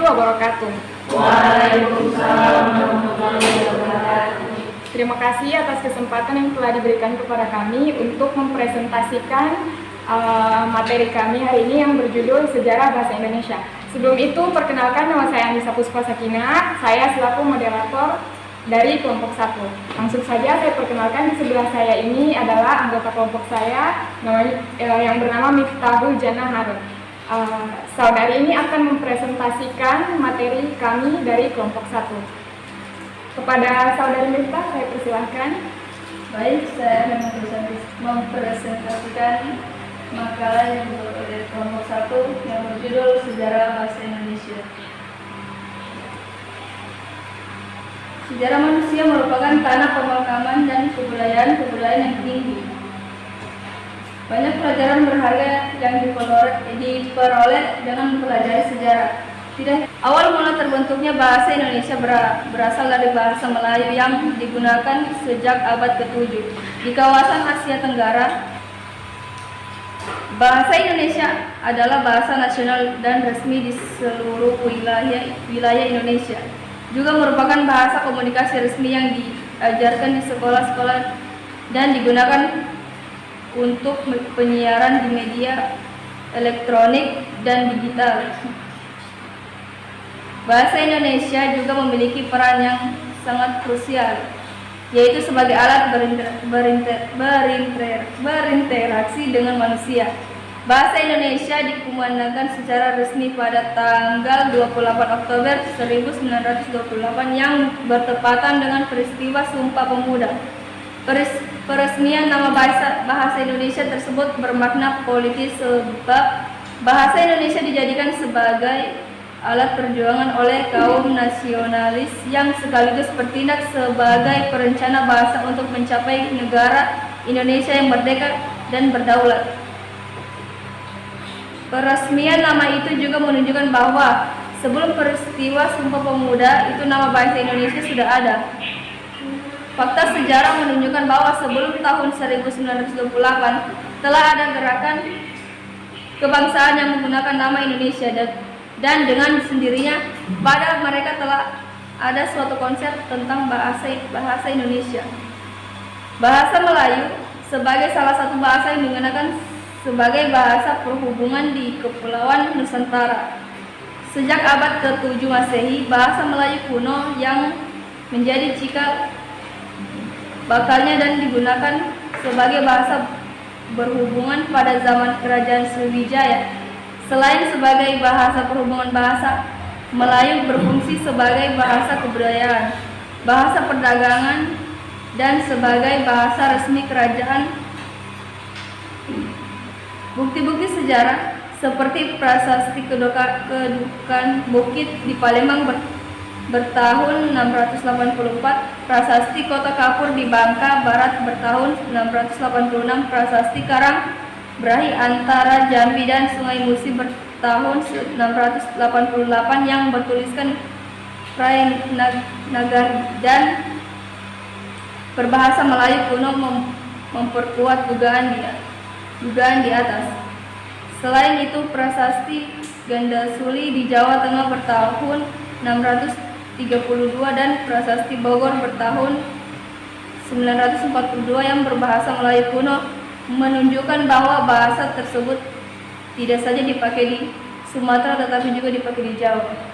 wabarakatuh. Waalaikumsalam warahmatullahi wabarakatuh. Terima kasih atas kesempatan yang telah diberikan kepada kami untuk mempresentasikan materi kami hari ini yang berjudul Sejarah Bahasa Indonesia. Sebelum itu, perkenalkan, nama saya Anissa Puspa Sakinah. Saya selaku moderator dari kelompok 1. Langsung saja saya perkenalkan, di sebelah saya ini adalah anggota kelompok saya yang bernama Miftahul Jannah Harun. Saudari ini akan mempresentasikan materi kami dari kelompok 1. Kepada saudari Miftah, saya persilahkan. Baik, saya akan mempresentasikan makalah yang dari kelompok 1 yang berjudul Sejarah Bahasa Indonesia. Sejarah manusia merupakan tanah pemakaman dan kebudayaan yang tinggi. Banyak pelajaran berharga yang diperoleh dengan mempelajari sejarah. Awal mula terbentuknya bahasa Indonesia berasal dari bahasa Melayu yang digunakan sejak abad ke-7 di kawasan Asia Tenggara. Bahasa Indonesia adalah bahasa nasional dan resmi di seluruh wilayah Indonesia. Juga merupakan bahasa komunikasi resmi yang diajarkan di sekolah-sekolah dan digunakan untuk penyiaran di media elektronik dan digital. Bahasa Indonesia juga memiliki peran yang sangat krusial, yaitu sebagai alat berinteraksi dengan manusia. Bahasa Indonesia dikumandangkan secara resmi pada tanggal 28 Oktober 1928 yang bertepatan dengan peristiwa Sumpah Pemuda. Peresmian nama bahasa Indonesia tersebut bermakna politis sebab bahasa Indonesia dijadikan sebagai alat perjuangan oleh kaum nasionalis yang sekaligus bertindak sebagai perencana bahasa untuk mencapai negara Indonesia yang merdeka dan berdaulat. Peresmian nama itu juga menunjukkan bahwa sebelum peristiwa Sumpah Pemuda itu nama bahasa Indonesia sudah ada. Fakta sejarah menunjukkan bahwa sebelum tahun 1928 telah ada gerakan kebangsaan yang menggunakan nama Indonesia dan dengan sendirinya pada mereka telah ada suatu konsep tentang bahasa Indonesia. Bahasa Melayu sebagai salah satu bahasa yang digunakan sebagai bahasa perhubungan di Kepulauan Nusantara. Sejak abad ke-7 Masehi, bahasa Melayu kuno yang menjadi cikal bakalnya dan digunakan sebagai bahasa berhubungan pada zaman Kerajaan Sriwijaya. Selain sebagai bahasa perhubungan, bahasa Melayu berfungsi sebagai bahasa kebudayaan, bahasa perdagangan, dan sebagai bahasa resmi kerajaan. Bukti-bukti sejarah seperti prasasti Kedukan Bukit di Palembang bertahun 684, prasasti Kota Kapur di Bangka Barat bertahun 686, prasasti Karang Brahi antara Jambi dan Sungai Musi bertahun 688 yang bertuliskan Prai Nagari dan berbahasa Melayu kuno memperkuat dugaan di atas. Selain itu, prasasti Gandasuli di Jawa Tengah bertahun 632 dan prasasti Bogor bertahun 942 yang berbahasa Melayu kuno menunjukkan bahwa bahasa tersebut tidak saja dipakai di Sumatera tetapi juga dipakai di Jawa.